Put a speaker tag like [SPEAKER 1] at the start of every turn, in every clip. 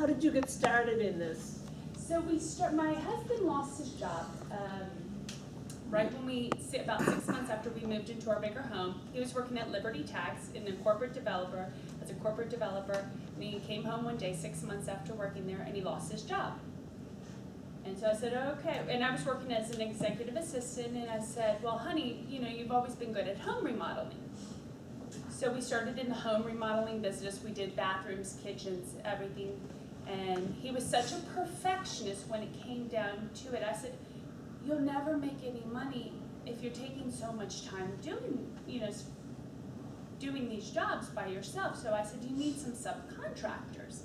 [SPEAKER 1] did you get started in this?
[SPEAKER 2] So my husband lost his job right when about 6 months after we moved into our bigger home. He was working at Liberty Tax as a corporate developer, and he came home one day 6 months after working there, and he lost his job. And so I said, okay, and I was working as an executive assistant, and I said, well, honey, you've always been good at home remodeling. So we started in the home remodeling business. We did bathrooms, kitchens, everything. And he was such a perfectionist when it came down to it. I said, you'll never make any money if you're taking so much time doing these jobs by yourself. So I said, you need some subcontractors.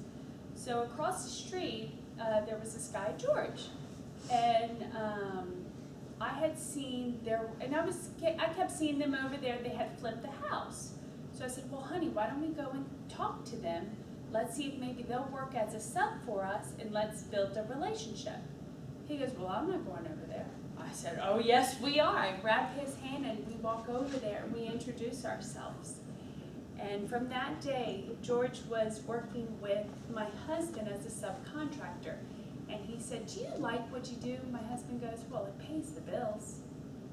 [SPEAKER 2] So across the street, there was this guy, George. And I had seen I kept seeing them over there. They had flipped the house. So I said, well, honey, why don't we go and talk to them? Let's see if maybe they'll work as a sub for us, and let's build a relationship. He goes, well, I'm not going over there. I said, oh, yes, we are. I grab his hand, and we walk over there, and we introduce ourselves. And from that day, George was working with my husband as a subcontractor. And he said, do you like what you do? My husband goes, well, it pays the bills.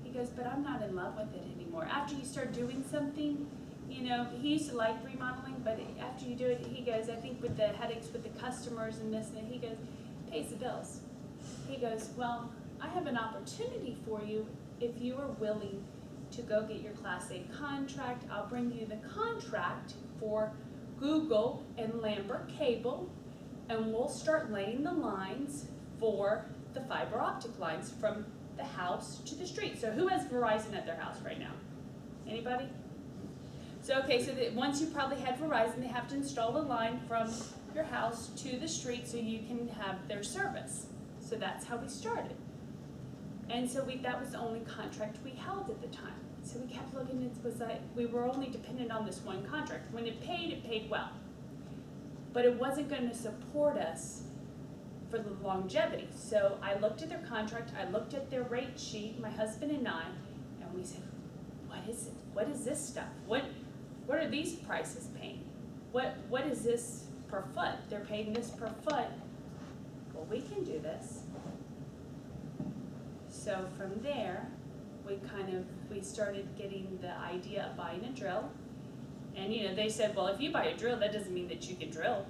[SPEAKER 2] He goes, but I'm not in love with it anymore. After you start doing something, he used to like remodeling, but after you do it, he goes, I think with the headaches with the customers and this and that, he goes, it pays the bills. He goes, well, I have an opportunity for you if you are willing to go get your Class A contract. I'll bring you the contract for Google and Lambert Cable, and we'll start laying the lines for the fiber optic lines from the house to the street. So who has Verizon at their house right now? Anybody? So okay, so once you probably had Verizon, they have to install a line from your house to the street so you can have their service. So that's how we started. And so that was the only contract we held at the time. So we kept looking, it was like we were only dependent on this one contract. When it paid well. But it wasn't going to support us for the longevity. So I looked at their contract, I looked at their rate sheet, my husband and I, and we said, what is it? What is this stuff? What are these prices paying? What is this per foot? They're paying this per foot. Well, we can do this. So from there, we started getting the idea of buying a drill. And they said, well, if you buy a drill, that doesn't mean that you can drill.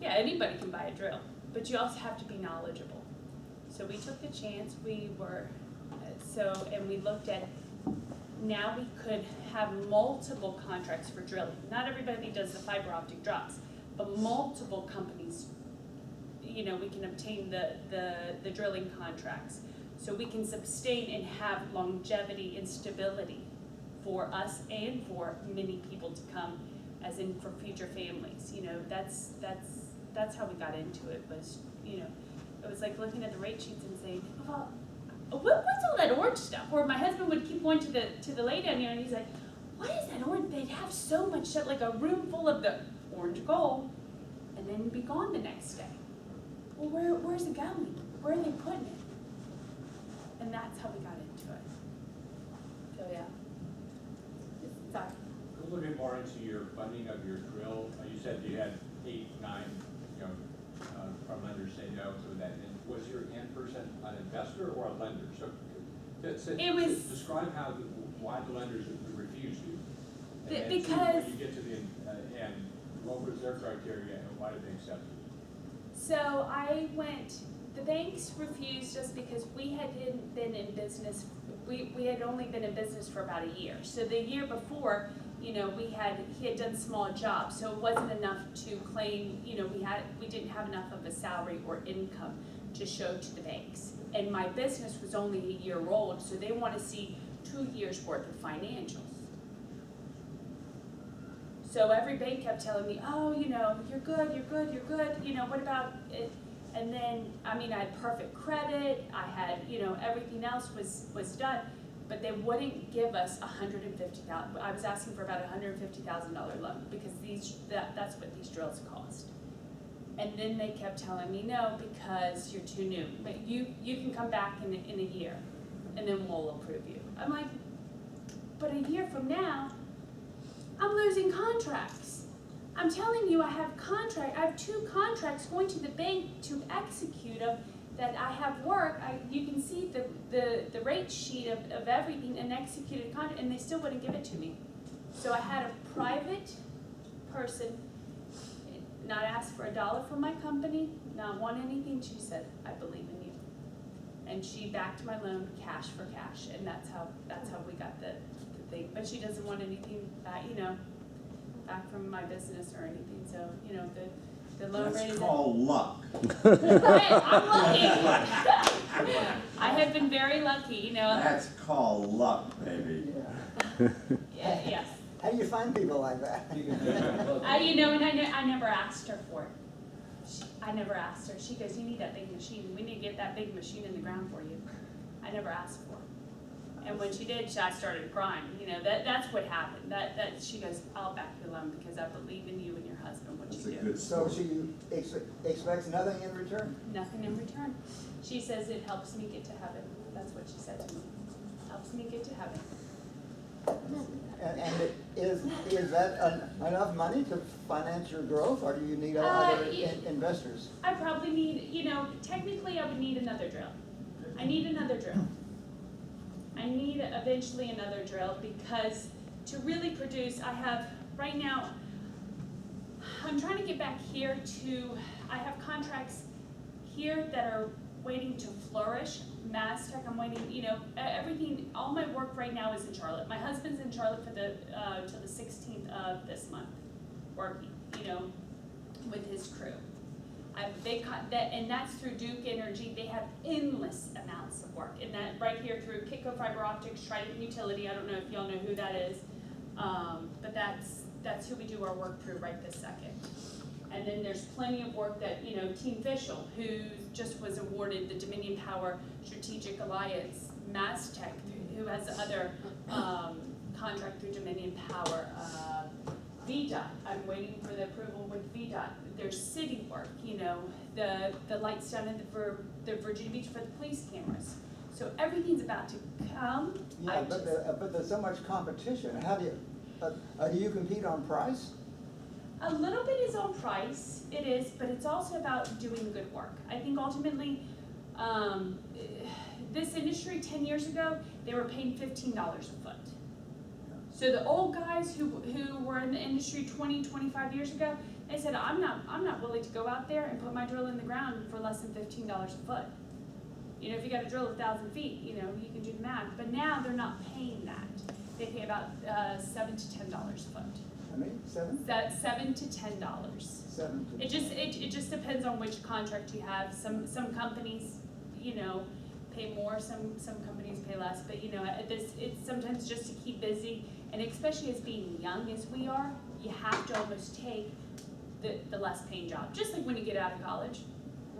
[SPEAKER 2] Yeah, anybody can buy a drill, but you also have to be knowledgeable. So we took the chance. We looked at, now we could have multiple contracts for drilling. Not everybody does the fiber optic drops, but multiple companies, we can obtain the drilling contracts. So we can sustain and have longevity and stability for us and for many people to come, as in for future families. That's how we got into it. Was it was like looking at the rate sheets and saying, well, what's all that orange stuff? Or my husband would keep going to the lady down here, and he's like, what is that orange? They'd have so much stuff, like a room full of the orange gold, and then be gone the next day. Well, where's it going? Where are they putting it? And that's how we got into it. So yeah. Sorry.
[SPEAKER 3] A little bit more into your funding of your drill. You said you had 8, 9, from lenders say no to that. And was your end person an investor or a lender? So describe why the lenders refused you. And
[SPEAKER 2] because
[SPEAKER 3] when you get to the end, what was their criteria and why did they accept you?
[SPEAKER 2] So the banks refused us because we hadn't been in business. We had only been in business for about a year. So the year before, he had done small jobs, so it wasn't enough to claim. We didn't have enough of a salary or income to show to the banks. And my business was only a year old, so they want to see 2 years worth of financials. So every bank kept telling me, oh, you're good. What about it? And then, I had perfect credit. I had, everything else was done, but they wouldn't give us $150,000. I was asking for about $150,000 loan because that's what these drills cost. And then they kept telling me, no, because you're too new. But you can come back in a year, and then we'll approve you. I'm like, but a year from now, I'm losing contracts. I'm telling you, I have two contracts going to the bank to execute them, that I have work. You can see the rate sheet of everything, an executed contract, and they still wouldn't give it to me. So I had a private person not ask for $1 from my company, not want anything. She said, I believe in you. And she backed my loan cash for cash, and that's how we got the thing. But she doesn't want anything back, back from my business or anything. So, the loan rate is.
[SPEAKER 4] That's called luck.
[SPEAKER 2] I'm lucky. I have been very lucky,
[SPEAKER 4] That's called luck, baby.
[SPEAKER 2] Yeah, yes.
[SPEAKER 5] How do you find people like that?
[SPEAKER 2] And I never asked her for it. I never asked her. She goes, you need that big machine. We need to get that big machine in the ground for you. I never asked for it. And when she did, I started crying. That's what happened. That she goes, I'll back your loan because I believe in you and your husband, what
[SPEAKER 4] That's
[SPEAKER 2] you
[SPEAKER 4] a
[SPEAKER 2] do.
[SPEAKER 4] good
[SPEAKER 5] So
[SPEAKER 4] story.
[SPEAKER 5] she expects nothing in return?
[SPEAKER 2] Nothing in return. She says it helps me get to heaven. That's what she said to me. Helps me get to heaven.
[SPEAKER 5] And is that enough money to finance your growth, or do you need other investors?
[SPEAKER 2] I probably need, technically I would need another drill. I need another drill. I need eventually another drill because to really produce, I have, right now, I'm trying to get back here I have contracts here that are waiting to flourish. Tech, I'm waiting, everything, all my work right now is in Charlotte. My husband's in Charlotte for till the 16th of this month, working, with his crew. And that's through Duke Energy. They have endless amounts of work. And that right here through Kitco Fiber Optics, Trident Utility, I don't know if y'all know who that is. But that's who we do our work through right this second. And then there's plenty of work that, Team Fishel, who just was awarded the Dominion Power Strategic Alliance, Tech, who has the other contract through Dominion Power, VDOT, I'm waiting for the approval with VDOT. There's city work, the lights down in the Virginia Beach for the police cameras. So everything's about to come.
[SPEAKER 5] Yeah, but there's so much competition. How do you compete on price?
[SPEAKER 2] A little bit is on price, it is, but it's also about doing good work. I think ultimately, this industry 10 years ago, they were paying $15 a foot. So the old guys who were in the industry 20, 25 years ago, they said, I'm not willing to go out there and put my drill in the ground for less than $15 a foot. If you got to drill 1,000 feet, you can do the math. But now they're not paying that. They pay about $7 to $10 a foot.
[SPEAKER 5] I mean, $7?
[SPEAKER 2] $7 to $10.
[SPEAKER 5] $7 to
[SPEAKER 2] It just depends on which contract you have. Some companies, pay more. Some companies pay less. But it's sometimes just to keep busy, and especially as being young as we are, you have to almost take the less paying job. Just like when you get out of college,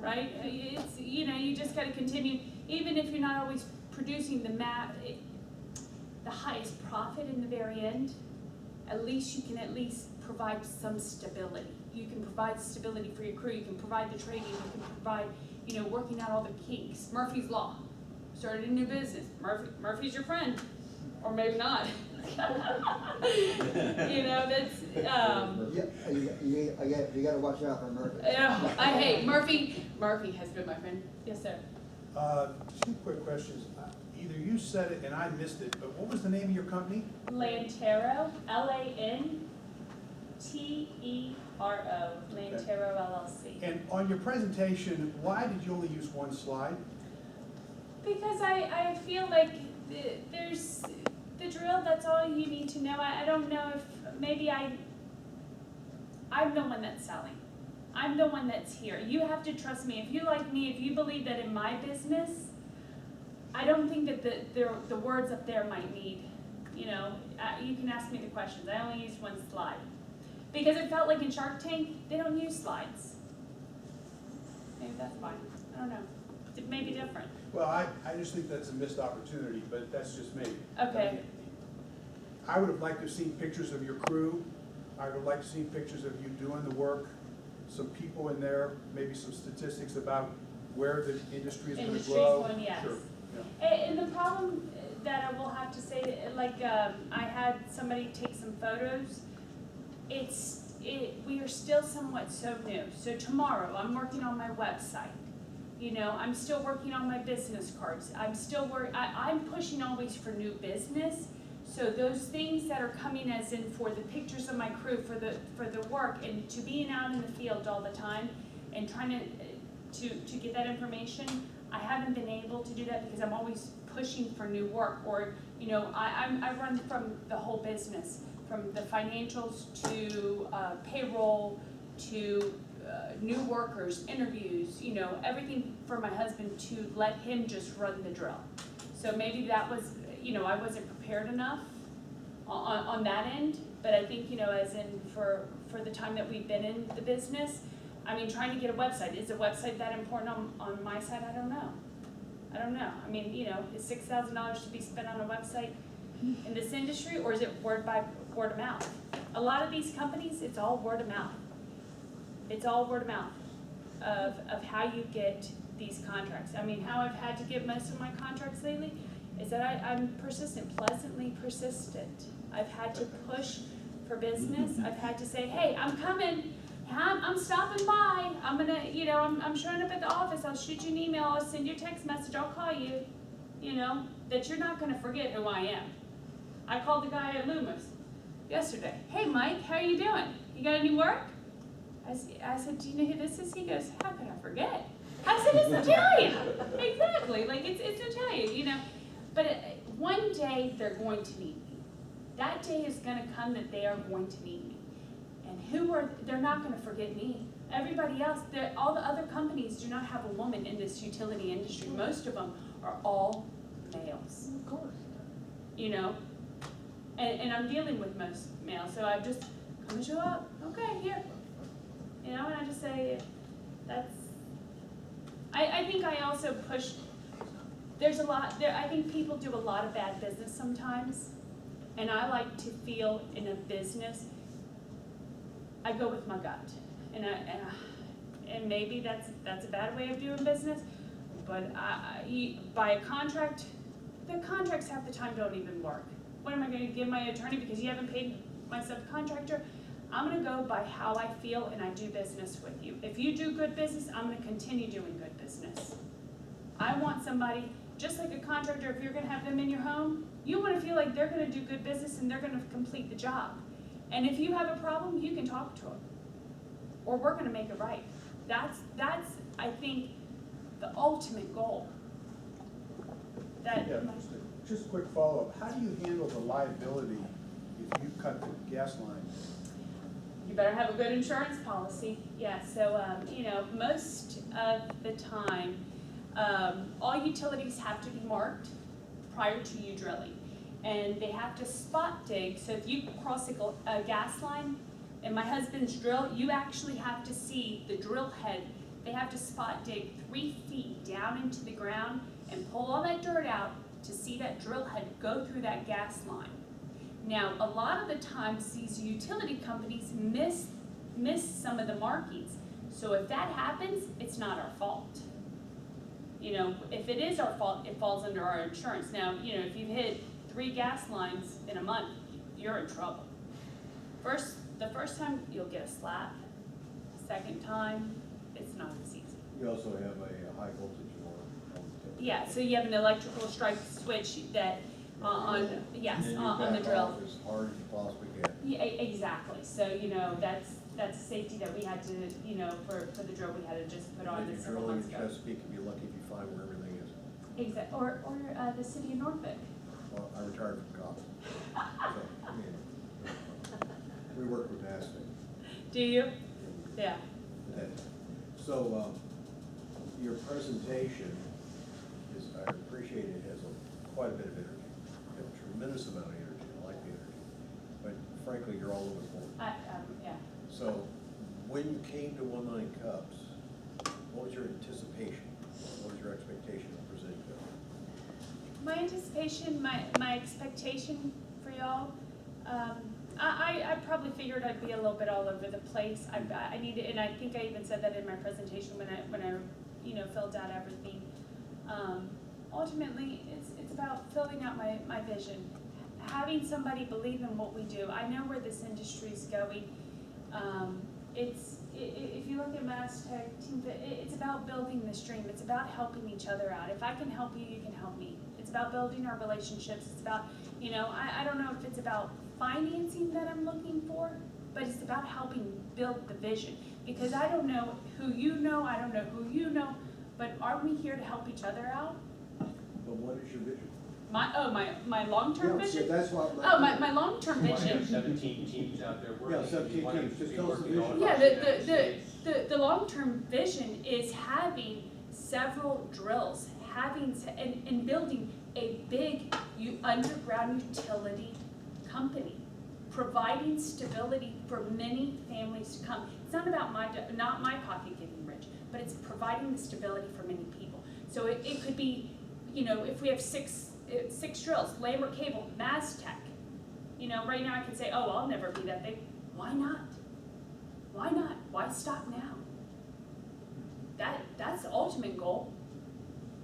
[SPEAKER 2] right? It's you just got to continue, even if you're not always producing the highest profit in the very end. At least you can provide some stability. You can provide stability for your crew. You can provide the training. You can provide, working out all the kinks. Murphy's Law. Started a new business. Murphy's your friend, or maybe not. That's.
[SPEAKER 5] You got to watch out for Murphy.
[SPEAKER 2] I hate Murphy. Murphy has been my friend. Yes, sir.
[SPEAKER 6] Two quick questions. Either you said it and I missed it, but what was the name of your company?
[SPEAKER 2] Lantero, Lantero, Lantero LLC.
[SPEAKER 6] And on your presentation, why did you only use one slide?
[SPEAKER 2] Because I feel like there's the drill, that's all you need to know. I don't know if maybe I'm the one that's selling. I'm the one that's here. You have to trust me. If you like me, if you believe that in my business, I don't think that the words up there might need, you can ask me the questions. I only used one slide. Because it felt like in Shark Tank, they don't use slides. Maybe that's fine. I don't know. It may be different.
[SPEAKER 6] Well, I just think that's a missed opportunity, but that's just me.
[SPEAKER 2] Okay.
[SPEAKER 6] I would have liked to have seen pictures of your crew. I would have liked to see pictures of you doing the work, some people in there, maybe some statistics about where the industry is going to
[SPEAKER 2] Industry's
[SPEAKER 6] grow.
[SPEAKER 2] going, yes.
[SPEAKER 6] Sure.
[SPEAKER 2] And the problem that I will have to say, I had somebody take some photos. It's we are still somewhat so new. So tomorrow, I'm working on my website. You know, I'm still working on my business cards. I'm pushing always for new business. So those things that are coming as in for the pictures of my crew, for the work, and to being out in the field all the time and trying to get that information, I haven't been able to do that because I'm always pushing for new work. Or, you know, I run from the whole business, from the financials to payroll to new workers, interviews, you know, everything for my husband to let him just run the drill. So maybe that was, you know, I wasn't prepared enough on that end, but I think, you know, as in for the time that we've been in the business, I mean, trying to get a website, is a website that important on my side? I don't know. I mean, you know, is $6,000 to be spent on a website in this industry, or is it word of mouth? A lot of these companies, it's all word of mouth. It's all word of mouth of how you get these contracts. I mean, how I've had to get most of my contracts lately is that I'm persistent, pleasantly persistent. I've had to push for business. I've had to say, hey, I'm coming. I'm stopping by. I'm gonna, you know, I'm showing up at the office. I'll shoot you an email. I'll send you a text message. I'll call you. You know, that you're not gonna forget who I am. I called the guy at Loomis yesterday. Hey, Mike, how are you doing? You got any work? I said, do you know who this is? He goes, how could I forget? I said, it's Italian. Exactly, like it's Italian, you know. But one day they're going to need me. That day is gonna come that they are going to need me. And they're not gonna forget me. Everybody else, all the other companies do not have a woman in this utility industry. Most of them are all males.
[SPEAKER 5] Of course.
[SPEAKER 2] You know, and I'm dealing with most males, so I just come and show up. Okay, here. You know, and I just say, I think I also push, there's a lot, I think people do a lot of bad business sometimes, and I like to feel in a business, I go with my gut, and maybe that's a bad way of doing business, but by a contract, the contracts half the time don't even work. What am I gonna give my attorney because you haven't paid my subcontractor? I'm gonna go by how I feel and I do business with you. If you do good business, I'm gonna continue doing good business. I want somebody, just like a contractor, if you're gonna have them in your home, you wanna feel like they're gonna do good business and they're gonna complete the job. And if you have a problem, you can talk to them. Or we're gonna make it right. That's I think, the ultimate goal.
[SPEAKER 6] Yeah, just a quick follow-up. How do you handle the liability if you cut the gas line?
[SPEAKER 2] You better have a good insurance policy. Yeah, so, you know, most of the time, all utilities have to be marked prior to you drilling. And they have to spot dig, so if you cross a gas line, in my husband's drill, you actually have to see the drill head. They have to spot dig 3 feet down into the ground and pull all that dirt out to see that drill head go through that gas line. Now, a lot of the times, these utility companies miss some of the markings. So if that happens, it's not our fault. You know, if it is our fault, it falls under our insurance. Now, you know, if you've hit 3 gas lines in a month, you're in trouble. The first time, you'll get a slap. Second time, it's not as easy.
[SPEAKER 7] You also have a high voltage alarm.
[SPEAKER 2] Yeah, so you have an electrical strike switch that on the drill.
[SPEAKER 7] As hard as you possibly can.
[SPEAKER 2] Yeah, exactly. So, you know, that's safety that we had to, you know, for the drill, we had to just put on
[SPEAKER 7] If
[SPEAKER 2] this
[SPEAKER 7] you're
[SPEAKER 2] several
[SPEAKER 7] drilling
[SPEAKER 2] months
[SPEAKER 7] in
[SPEAKER 2] ago.
[SPEAKER 7] Chesapeake, you'd be lucky if you find where everything is.
[SPEAKER 2] Exactly. Or the city of Norfolk.
[SPEAKER 7] Well, I retired from cops. So, I mean, we work with NASA.
[SPEAKER 2] Do you? Yeah.
[SPEAKER 7] So, your presentation is, I appreciate it, has quite a bit of energy. You have a tremendous amount of energy, I like the energy. But frankly, you're all over the board.
[SPEAKER 2] Yeah.
[SPEAKER 7] So, when you came to 19 Cups, what was your anticipation? What was your expectation of presenting to them?
[SPEAKER 2] My anticipation, my expectation for y'all, I probably figured I'd be a little bit all over the place. I needed, and I think I even said that in my presentation when I you know, filled out everything. Ultimately, it's about filling out my vision, having somebody believe in what we do. I know where this industry is going. If you look at Mass Tech, it's about building this dream. It's about helping each other out. If I can help you, you can help me. It's about building our relationships. It's about, I don't know if it's about financing that I'm looking for, but it's about helping build the vision. Because I don't know who you know, I don't know who you know, but aren't we here to help each other out?
[SPEAKER 7] But what is your vision?
[SPEAKER 2] My long-term
[SPEAKER 7] Yeah,
[SPEAKER 2] vision?
[SPEAKER 7] that's what.
[SPEAKER 2] Oh, my long-term
[SPEAKER 3] You want to have
[SPEAKER 2] vision.
[SPEAKER 3] 17 teams out there working?
[SPEAKER 7] Yeah, 17
[SPEAKER 3] You want them
[SPEAKER 7] teams.
[SPEAKER 3] to
[SPEAKER 7] Just
[SPEAKER 3] be
[SPEAKER 7] tell us the
[SPEAKER 3] working all
[SPEAKER 7] vision.
[SPEAKER 2] Yeah,
[SPEAKER 3] across the United States?
[SPEAKER 2] the long-term vision is having several drills, and building a big underground utility company, providing stability for many families to come. It's not about not my pocket getting rich, but it's providing the stability for many people. So it could be, if we have six drills, Lambert Cable, Maztec. Right now I can say, oh, I'll never be that big. Why not? Why not? Why stop now? That's the ultimate goal,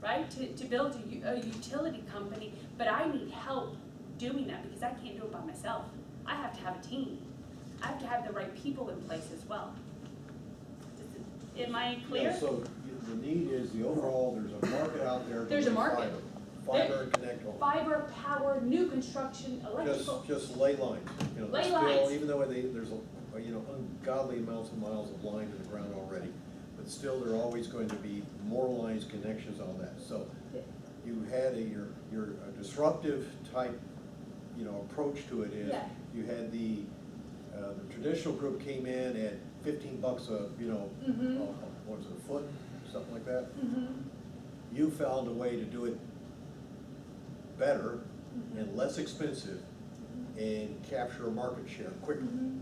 [SPEAKER 2] right? To build a utility company, but I need help doing that because I can't do it by myself. I have to have a team. I have to have the right people in place as well. Am I clear?
[SPEAKER 7] Yeah, so the need is the overall, there's a market out there.
[SPEAKER 2] There's a market.
[SPEAKER 7] Fiber and connect all.
[SPEAKER 2] Fiber, power, new construction, electrical.
[SPEAKER 7] Just lay lines.
[SPEAKER 2] Lay
[SPEAKER 7] Still,
[SPEAKER 2] lines.
[SPEAKER 7] even though there's ungodly amounts of miles of line in the ground already, but still there are always going to be more lines, connections, all that. So you had your disruptive type, approach to it is,
[SPEAKER 2] Yeah.
[SPEAKER 7] you had the traditional group came in at $15 what was it, a foot, something like that?
[SPEAKER 2] Mm-hmm.
[SPEAKER 7] You found a way to do it better and less expensive and capture a market share quicker.
[SPEAKER 2] Mm-hmm.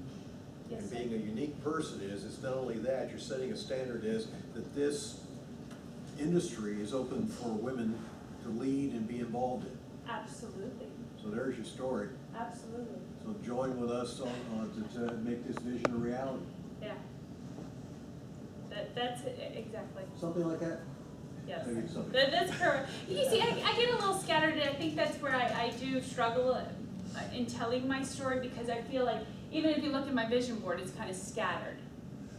[SPEAKER 2] Yes,
[SPEAKER 7] And
[SPEAKER 2] sir.
[SPEAKER 7] being a unique person it's not only that, you're setting a standard that this industry is open for women to lead and be involved in.
[SPEAKER 2] Absolutely,
[SPEAKER 7] So there's your story.
[SPEAKER 2] absolutely,
[SPEAKER 7] So join with us to make this vision a reality.
[SPEAKER 2] yeah. That's it, exactly,
[SPEAKER 7] Something like that?
[SPEAKER 2] yes.
[SPEAKER 7] Maybe something.
[SPEAKER 2] That's correct. You see, I get a little scattered, and I think that's where I do struggle in telling my story, because I feel like, even if you look at my vision board, it's kind of scattered.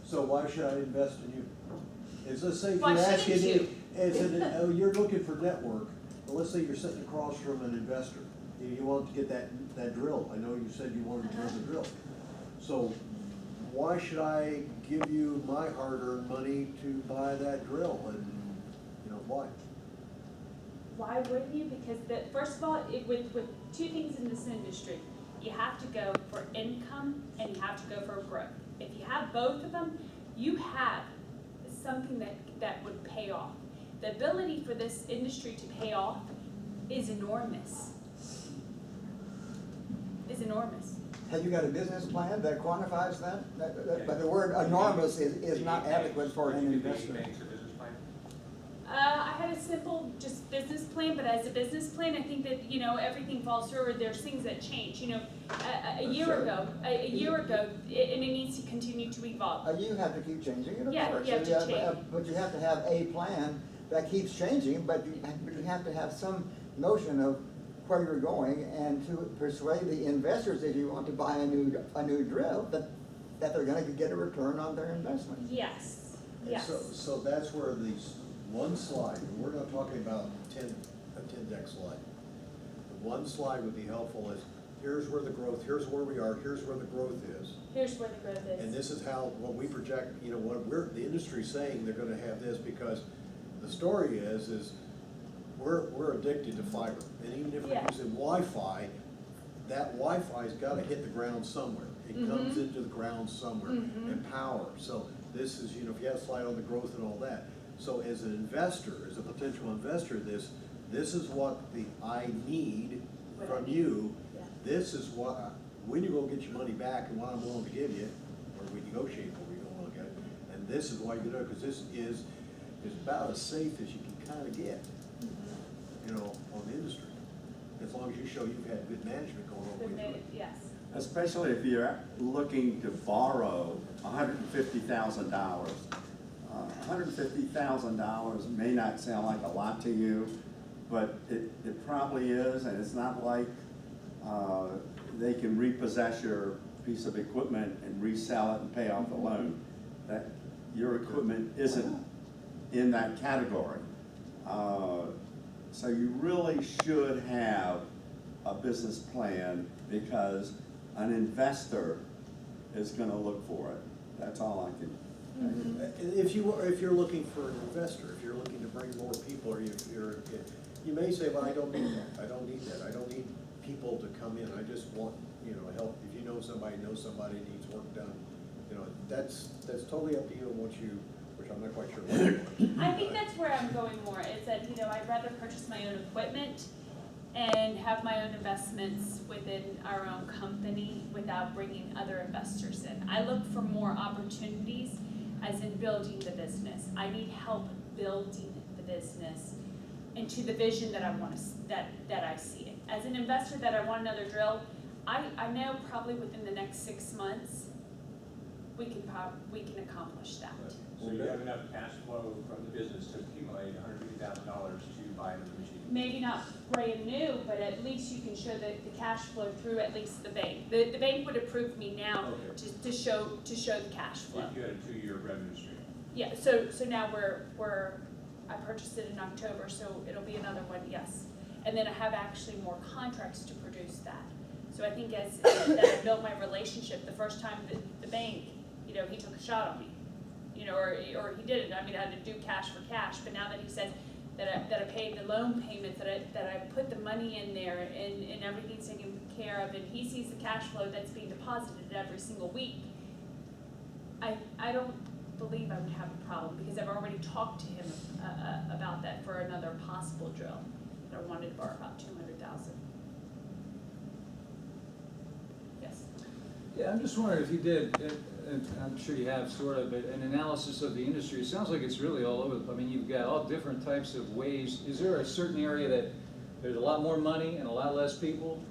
[SPEAKER 7] So why should I invest in you? Let's say if
[SPEAKER 2] Why
[SPEAKER 7] you're
[SPEAKER 2] shouldn't
[SPEAKER 7] asking,
[SPEAKER 2] you?
[SPEAKER 7] you're looking for network, but let's say you're sitting across from an investor. You want to get that drill. I know you said you wanted to build a drill. So why should I give you my hard-earned money to buy that drill? And, why?
[SPEAKER 2] Why wouldn't you? Because first of all, with two things in this industry, you have to go for income and you have to go for growth. If you have both of them, you have something that would pay off. The ability for this industry to pay off is enormous. Is enormous.
[SPEAKER 5] Have you got a business plan that quantifies that? But the word enormous is not adequate for an investor.
[SPEAKER 3] Makes a business plan?
[SPEAKER 2] I had a simple just business plan, but as a business plan, I think that, everything falls through, or there's things that change, a year
[SPEAKER 5] Sure.
[SPEAKER 2] ago, and it needs to continue to evolve.
[SPEAKER 5] You have to keep changing it, of
[SPEAKER 2] Yeah,
[SPEAKER 5] course.
[SPEAKER 2] you have to change.
[SPEAKER 5] But you have to have a plan that keeps changing, but you have to have some notion of where you're going, and to persuade the investors, if you want to buy a new drill, that they're gonna get a return on their investment.
[SPEAKER 2] Yes,
[SPEAKER 7] And
[SPEAKER 2] yes.
[SPEAKER 7] So that's where these one slide, and we're not talking about a 10-deck slide. The one slide would be helpful is, here's where the growth, here's where we are, here's where the growth is.
[SPEAKER 2] Here's where the growth is.
[SPEAKER 7] And this is how, what we project, the industry's saying they're gonna have this, because the story is we're addicted to fiber. And even if we're
[SPEAKER 2] Yeah.
[SPEAKER 7] using Wi-Fi, that Wi-Fi's gotta hit the ground somewhere. It comes into the ground somewhere, and power. So this is, if you have a slide on the growth and all that. So as an investor, as a potential investor, this is what I need from you.
[SPEAKER 2] Yeah.
[SPEAKER 7] This is when you're gonna get your money back and what I'm willing to give you, or we negotiate what we don't wanna get. And this is why you do it, because this is about as safe as you can kinda get, on the industry. As long as you show you've had good management going on.
[SPEAKER 2] Good minute, yes.
[SPEAKER 4] Especially if you're looking to borrow $150,000. $150,000 may not sound like a lot to you, but it probably is, and it's not like they can repossess your piece of equipment and resell it and pay off the loan. That, your equipment isn't in that category. So you really should have a business plan, because an investor is gonna look for it. That's all I can.
[SPEAKER 7] If you're looking for an investor, if you're looking to bring more people, or you may say, well, I don't need that, I don't need that, I don't need people to come in, I just want, help. If you know somebody needs work done, that's totally up to you and what you, which I'm not quite sure what you want.
[SPEAKER 2] I think that's where I'm going more, is that, I'd rather purchase my own equipment and have my own investments within our own company without bringing other investors in. I look for more opportunities as in building the business. I need help building the business into the vision that I want to, that I see it. As an investor that I want another drill, I know probably within the next 6 months, we can accomplish that.
[SPEAKER 3] So you have enough cash flow from the business to accumulate $150,000 to buy another machine?
[SPEAKER 2] Maybe not brand new, but at least you can show the cash flow through at least the bank. The bank would approve me now
[SPEAKER 3] Okay.
[SPEAKER 2] to show the cash flow.
[SPEAKER 3] You had a 2-year revenue stream.
[SPEAKER 2] Yeah, so now I purchased it in October, so it'll be another one, yes. And then I have actually more contracts to produce that. So I think as that I built my relationship, the first time the bank, he took a shot on me, or he didn't. I mean, I had to do cash for cash, but now that he said that I paid the loan payments, that I put the money in there and everything's taken care of, and he sees the cash flow that's being deposited every single week, I don't believe I would have a problem, because I've already talked to him about that for another possible drill that I wanted to borrow about $200,000. Yes.
[SPEAKER 8] Yeah, I'm just wondering if you did, and I'm sure you have sort of, but an analysis of the industry. It sounds like it's really all over. I mean, you've got all different types of ways. Is there a certain area that there's a lot more money and a lot less people?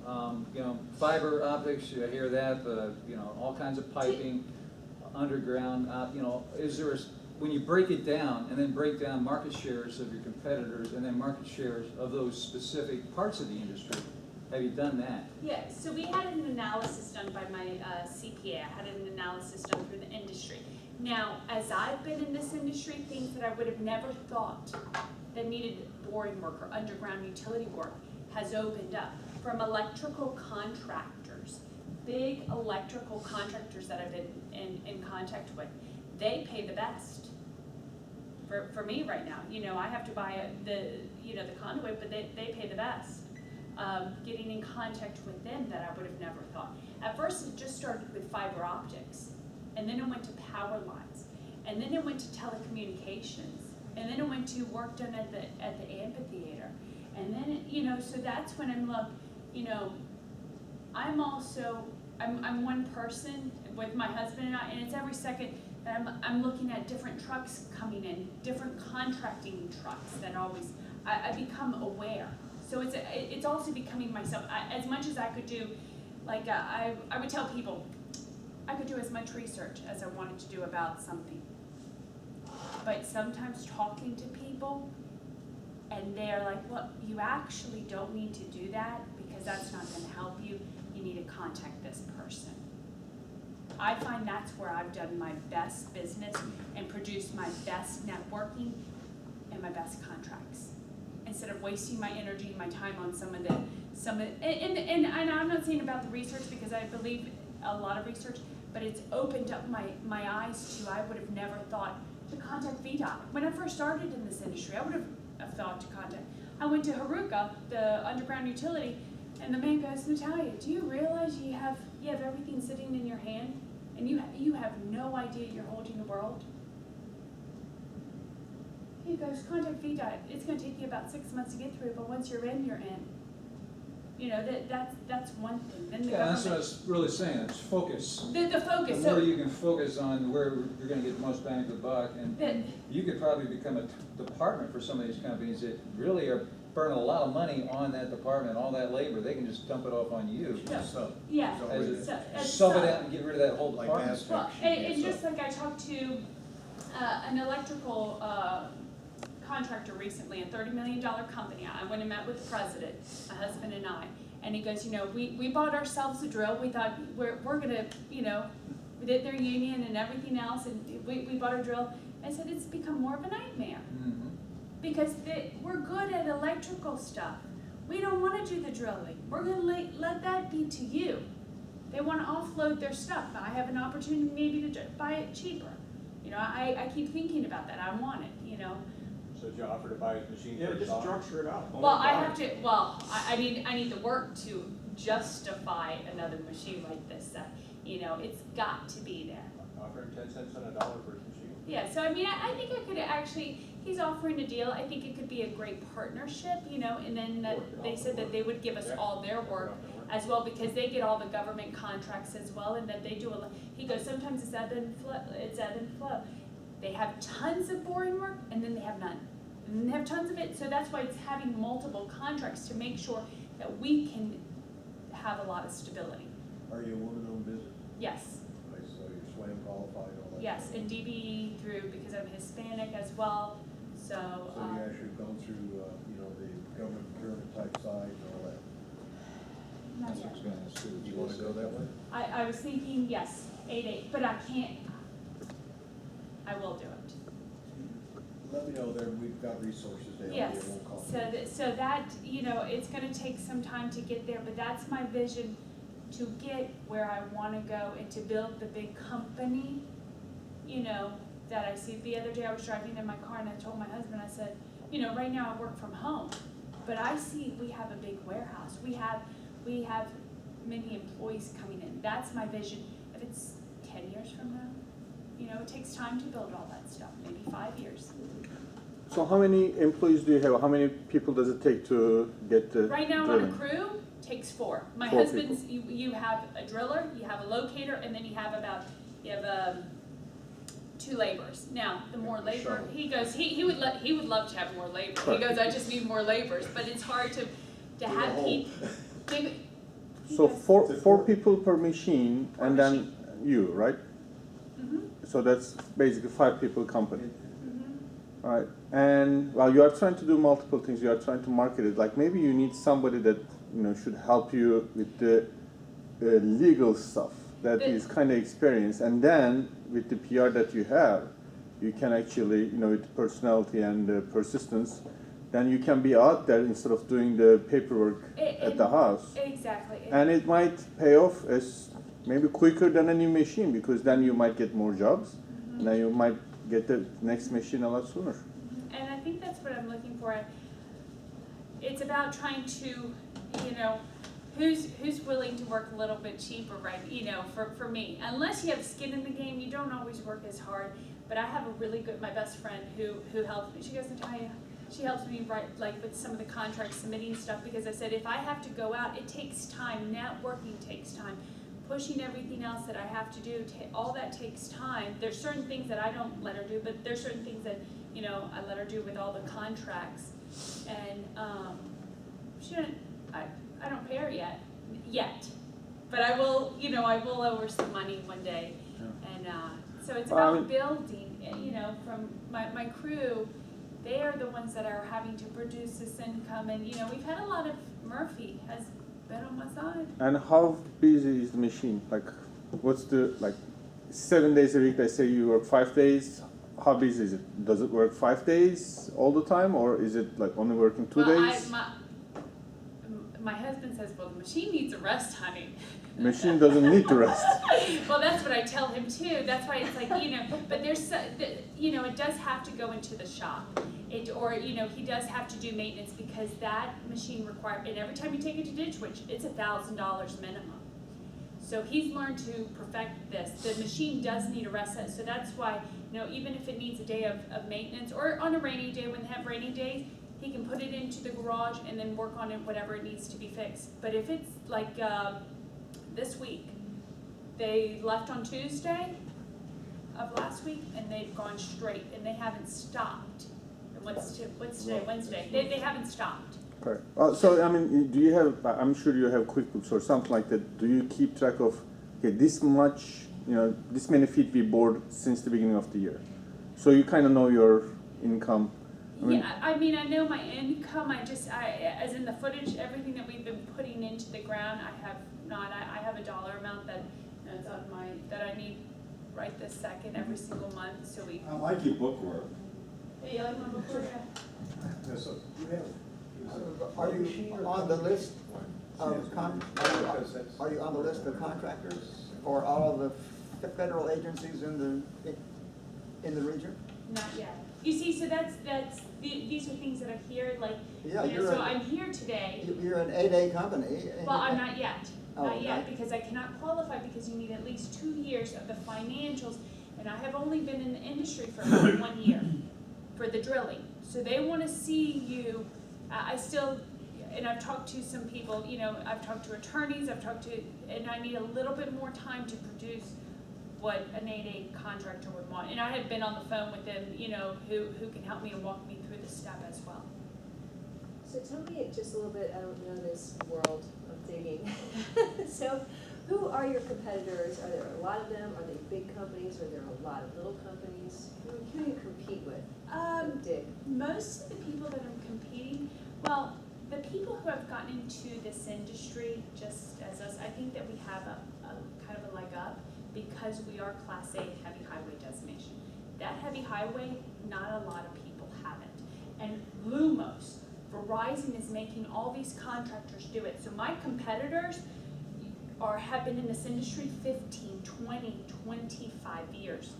[SPEAKER 8] Fiber optics, I hear that, all kinds of piping, underground, is there, when you break it down and then break down market shares of your competitors and then market shares of those specific parts of the industry, have you done that?
[SPEAKER 2] Yeah, so we had an analysis done by my CPA. I had an analysis done through the industry. Now, as I've been in this industry, things that I would have never thought that needed boring work or underground utility work has opened up. From electrical contractors, big electrical contractors that I've been in contact with, they pay the best. For me right now, I have to buy the conduit, but they pay the best. Getting in contact with them that I would have never thought. At first it just started with fiber optics, and then it went to power lines, and then it went to telecommunications, and then it went to work done at the amphitheater. And then, so that's when I'm I'm one person with my husband and I, and it's every second that I'm looking at different trucks coming in, different contracting trucks that I become aware. So it's also becoming myself. As much as I could do, I would tell people, I could do as much research as I wanted to do about something. But sometimes talking to people, and they're like, well, you actually don't need to do that, because that's not going to help you. You need to contact this person. I find that's where I've done my best business and produced my best networking and my best contracts. Instead of wasting my energy, my time on and I'm not saying about the research, because I believe a lot of research, but it's opened up my eyes to, I would have never thought to contact VDOT. When I first started in this industry, I would have thought to contact. I went to Haruka, the underground utility, and the man goes, Natalia, do you realize you have everything sitting in your hand, and you have no idea you're holding the world? He goes, contact VDOT. It's going to take you about 6 months to get through, but once you're in, you're in. That's one thing. Then the
[SPEAKER 8] Yeah, that's what I was really saying. It's focus.
[SPEAKER 2] The focus.
[SPEAKER 8] The more you can focus on where you're going to get the most bang for the buck, and you could probably become a department for some of these companies that really are burning a lot of money on that department, all that labor. They can just dump it off on you.
[SPEAKER 2] Yeah.
[SPEAKER 7] So,
[SPEAKER 2] Yeah.
[SPEAKER 8] Sub it out and get rid of that whole
[SPEAKER 7] like
[SPEAKER 8] department.
[SPEAKER 7] Aztec.
[SPEAKER 2] Well, and just like I talked to an electrical contractor recently, a $30 million company. I went and met with the president, my husband and I, And he goes, you know, we bought ourselves a drill. We thought we're gonna, you know, we did their union and everything else, and we bought a drill. I said, it's become more of a nightmare.
[SPEAKER 8] Mhm.
[SPEAKER 2] Because we're good at electrical stuff. We don't wanna do the drilling. We're gonna let that be to you. They wanna offload their stuff. I have an opportunity maybe to buy it cheaper. You know, I keep thinking about that. I want it, you know.
[SPEAKER 3] So did you offer to buy his machine
[SPEAKER 6] Yeah,
[SPEAKER 3] for
[SPEAKER 6] just
[SPEAKER 3] yourself?
[SPEAKER 6] structure it out.
[SPEAKER 2] Well, I have to, I need the work to justify another machine like this. You know, it's got to be there.
[SPEAKER 3] Offer him 10 cents on a dollar for his machine?
[SPEAKER 2] Yeah, so I mean, I think I could actually, he's offering a deal. I think it could be a great partnership, you know, and then they said that they would give us all their work as well, because they get all the government contracts as well, and that they do he goes, sometimes it's ebb and flow. They have tons of boring work, and then they have none. And then they have tons of it, so that's why it's having multiple contracts to make sure that we can have a lot of stability.
[SPEAKER 7] Are you a woman-owned business?
[SPEAKER 2] Yes,
[SPEAKER 7] So you're SWAM qualified, all that?
[SPEAKER 2] yes, and DBE through, because I'm Hispanic as well, so.
[SPEAKER 7] So you actually gone through, you know, the government procurement type side and all that?
[SPEAKER 2] Not
[SPEAKER 8] That's
[SPEAKER 2] yet.
[SPEAKER 8] what I was gonna ask too.
[SPEAKER 7] You wanna go that way?
[SPEAKER 2] I was thinking, yes, 8/8, but I can't. I will do it.
[SPEAKER 7] Let me know there, we've got resources there.
[SPEAKER 2] Yes, so that, you know, it's gonna take some time to get there, but that's my vision, to get where I wanna go and to build the big company, you know, that I see. The other day I was driving in my car and I told my husband, I said, you know, right now I work from home, but I see we have a big warehouse. We have many employees coming in. That's my vision. If it's 10 years from now, you know, it takes time to build all that stuff, maybe 5 years.
[SPEAKER 9] So how many employees do you have? How many people does it take to get the
[SPEAKER 2] Right now
[SPEAKER 9] drilling?
[SPEAKER 2] on a crew, takes 4. My
[SPEAKER 9] 4
[SPEAKER 2] husband's, you have a driller, you have a locator, and then you have 2 laborers. Now, the more labor, he goes, he would love to have more labor. He goes, I just need more laborers, but it's hard to have people.
[SPEAKER 9] So four people per machine,
[SPEAKER 2] Per
[SPEAKER 9] and then you, right?
[SPEAKER 2] Mhm,
[SPEAKER 9] So that's basically 5 people company.
[SPEAKER 2] mhm.
[SPEAKER 9] All right. And while you are trying to do multiple things, you are trying to market it. Like maybe you need somebody that should help you with the legal stuff that is kind of experienced, and then with the PR that you have, you can actually with personality and persistence, then you can be out there instead of doing the paperwork at the house,
[SPEAKER 2] Exactly.
[SPEAKER 9] and it might pay off as maybe quicker than a new machine, because then you might get more jobs, and then you might get the next machine a lot sooner.
[SPEAKER 2] And I think that's what I'm looking for. It's about trying to, who's willing to work a little bit cheaper, right? For me, unless you have skin in the game, you don't always work as hard. But I have a really good, my best friend who helps me. She goes, Natalia, she helps me with some of the contract submitting stuff, because I said if I have to go out, it takes time. Networking takes time. Pushing everything else that I have to do, all that takes time. There's certain things that I don't let her do, but there's certain things that I let her do with all the contracts. And she don't. I don't pay her yet, but I will. I will owe her some money one day. And so it's about building. From my crew, they are the ones that are having to produce this income. And we've had a lot of Murphy has been on my side.
[SPEAKER 9] And how busy is the machine? Like, what's the 7 days a week? Let's say you work 5 days. How busy is it? Does it work 5 days all the time, or is it like only working 2 days?
[SPEAKER 2] My husband says, well, the machine needs a rest, honey.
[SPEAKER 9] Machine doesn't need to rest.
[SPEAKER 2] Well, that's what I tell him too. That's why it's like, but there's, it does have to go into the shop. He does have to do maintenance, because that machine requires, and every time you take it to ditch witch, it's $1,000 minimum. So he's learned to perfect this. The machine does need a rest set, so that's why, even if it needs a day of maintenance, or on a rainy day when they have rainy days, he can put it into the garage and then work on it, whatever it needs to be fixed. But if it's like this week, they left on Tuesday of last week, and they've gone straight, and they haven't stopped. And what's today? Wednesday. They haven't stopped.
[SPEAKER 9] Okay. So, I mean, do you have, I'm sure you have QuickBooks or something like that. Do you keep track of, okay, this much, this many feet we bored since the beginning of the year? So you kind of know your income. mean-
[SPEAKER 2] Yeah, I mean, I know my income, as in the footage, everything that we've been putting into the ground, I have a dollar amount that's on that I need right this second every single month, so we.
[SPEAKER 4] I like your bookwork.
[SPEAKER 2] Hey, you like my book?
[SPEAKER 7] Yeah, so you have.
[SPEAKER 5] Are you on the list of
[SPEAKER 7] Because that's-
[SPEAKER 5] are you on the list of contractors for all of the federal agencies in the region?
[SPEAKER 2] Not yet. You see, so these are things that are here, like,
[SPEAKER 5] Yeah,
[SPEAKER 2] you know,
[SPEAKER 5] you're
[SPEAKER 2] so
[SPEAKER 5] a-
[SPEAKER 2] I'm here today.
[SPEAKER 5] You're an 8A company. and-
[SPEAKER 2] Well, I'm not yet,
[SPEAKER 5] Oh,
[SPEAKER 2] not yet,
[SPEAKER 5] not-
[SPEAKER 2] because I cannot qualify because you need at least 2 years of the financials, and I have only been in the industry for about 1 year for the drilling. So they wanna see you, I still, and I've talked to some people, you know, I've talked to attorneys, and I need a little bit more time to produce what an 8A contractor would want. And I have been on the phone with them, you know, who can help me and walk me through the step as well.
[SPEAKER 10] So tell me just a little bit, I don't know this world of digging. So who are your competitors? Are there a lot of them? Are they big companies? Are there a lot of little companies? Who do you compete with? Dig.
[SPEAKER 2] Most of the people that I'm competing, well, the people who have gotten into this industry, just as us, I think that we have a kind of a leg up because we are Class A heavy highway designation. That heavy highway, not a lot of people have it. And Lumos, Verizon is making all these contractors do it. So my competitors have been in this industry 15, 20, 25 years.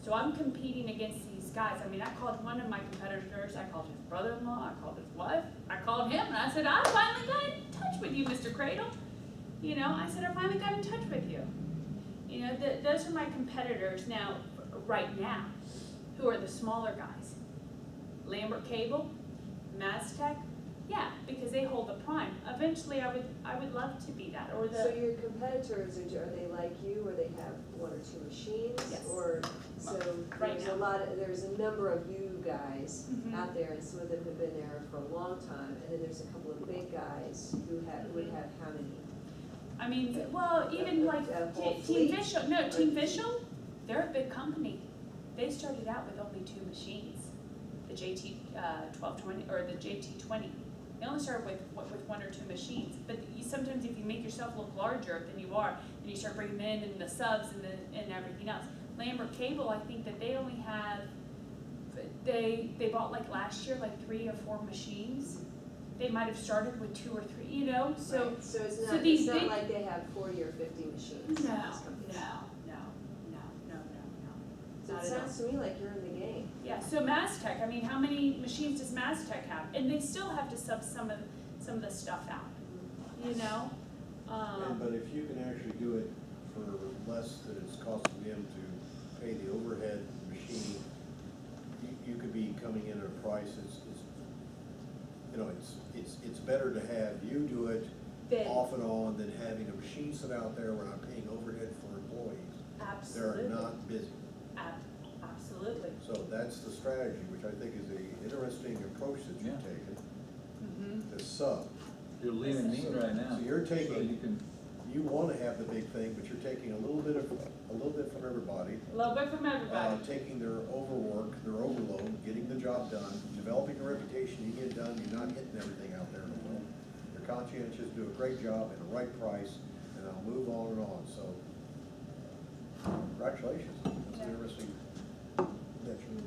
[SPEAKER 2] So I'm competing against these guys. I mean, I called one of my competitors, I called his brother-in-law, I called his wife, I called him, and I said, I finally got in touch with you, Mr. Cradle. You know, I said, I finally got in touch with you. You know, those are my competitors now, right now. Who are the smaller guys? Lambert Cable, Maztec, yeah, because they hold the prime. Eventually, I would love to be that, or
[SPEAKER 10] So
[SPEAKER 2] the,
[SPEAKER 10] your competitors, are they like you, or they have 1 or 2 machines?
[SPEAKER 2] Yes.
[SPEAKER 10] Or, so
[SPEAKER 2] Right
[SPEAKER 10] there's there's a number of you guys
[SPEAKER 2] Mhm.
[SPEAKER 10] out there, and some of them have been there for a long time, and then there's a couple of big guys who would have how many?
[SPEAKER 2] I mean, well, even like
[SPEAKER 10] A whole
[SPEAKER 2] Team
[SPEAKER 10] fleet?
[SPEAKER 2] Vishal, no, Team Vishal, they're a big company. They started out with only 2 machines, the JT 1220 or the JT 20. They only started with 1 or 2 machines. But sometimes if you make yourself look larger than you are, and you start bringing in and the subs and everything else. Lambert Cable, I think that they only have, they bought like last year like 3 or 4 machines. They might have started with 2 or 3, you know. So
[SPEAKER 10] Right. So it's
[SPEAKER 2] so
[SPEAKER 10] not,
[SPEAKER 2] these
[SPEAKER 10] it's not
[SPEAKER 2] big-
[SPEAKER 10] like they have 40 or 50 machines.
[SPEAKER 2] no,
[SPEAKER 10] these
[SPEAKER 2] no,
[SPEAKER 10] companies.
[SPEAKER 2] no.
[SPEAKER 10] So
[SPEAKER 2] Not
[SPEAKER 10] it
[SPEAKER 2] at all.
[SPEAKER 10] sounds to me like you're in the game.
[SPEAKER 2] Yeah, so Maztec, I mean, how many machines does Maztec have? And they still have to sub some of the stuff out, you know?
[SPEAKER 7] But if you can actually do it for less than it's costing them to pay the overhead machine, you could be coming in at a price you know, it's better to have you do it
[SPEAKER 2] Then-
[SPEAKER 7] off and on than having a machine sit out there where I'm paying overhead for employees.
[SPEAKER 2] Absolutely.
[SPEAKER 7] They're not busy.
[SPEAKER 2] Absolutely.
[SPEAKER 7] So that's the strategy, which I think is an interesting approach that you've
[SPEAKER 8] Yeah.
[SPEAKER 7] taken,
[SPEAKER 2] Mm-hmm.
[SPEAKER 7] the sub.
[SPEAKER 8] You're lean and mean right now.
[SPEAKER 7] So you're
[SPEAKER 8] So
[SPEAKER 7] taking-
[SPEAKER 8] you can,
[SPEAKER 7] You want to have the big thing, but you're taking a little bit from everybody,
[SPEAKER 2] A little bit from everybody.
[SPEAKER 7] taking their overwork, their overload, getting the job done, developing a reputation, you get it done, you're not hitting everything out there in the world. You're conscientious, do a great job at the right price, and I'll move on and on, so congratulations, that's an interesting venture.